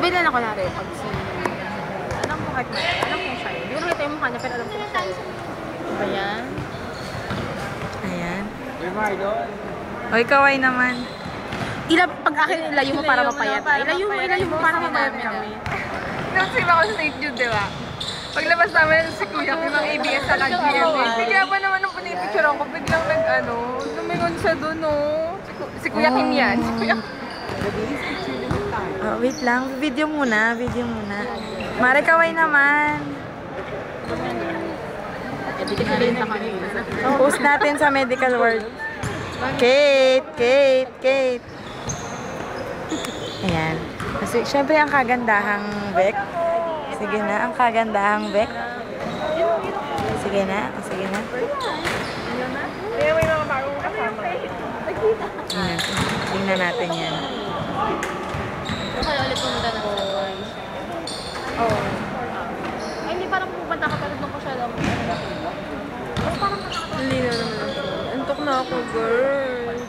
Bigla na ko na rin pag si... Alam ko kahit na. Alam ko siya. Hindi ko nakita yung mukha niya pero alam ko siya. Ayan. Ayan. Oy, kaway naman. Pag akin ilayo mo para mapayat. Ilayo mo para mapayat kami. Nung ako sa St. Jude, diba? Paglabas namin si Kuya, may mga ABS sa kanya. Bigla pa naman nung pinipicturean ko, biglang lumingon siya doon, no? Si Kuya Kim yan. Si Kuya Oh, wait lang. Video muna. Mare, kaway naman. Post natin sa medical world. Kate. Ayan. Kasi, syempre, ang kagandahang Beck. Sige na, ang kagandahang Beck. Sige na. Kaya may mga bagong kasama. Tingnan natin yan. Kaya ulit pumunta ng Sunrise. Oo. Ay, hindi parang pupunta ka pero doon ko siya lang. Mas parang nakakatawa. Hindi na naman ako. Antok na ako, girl.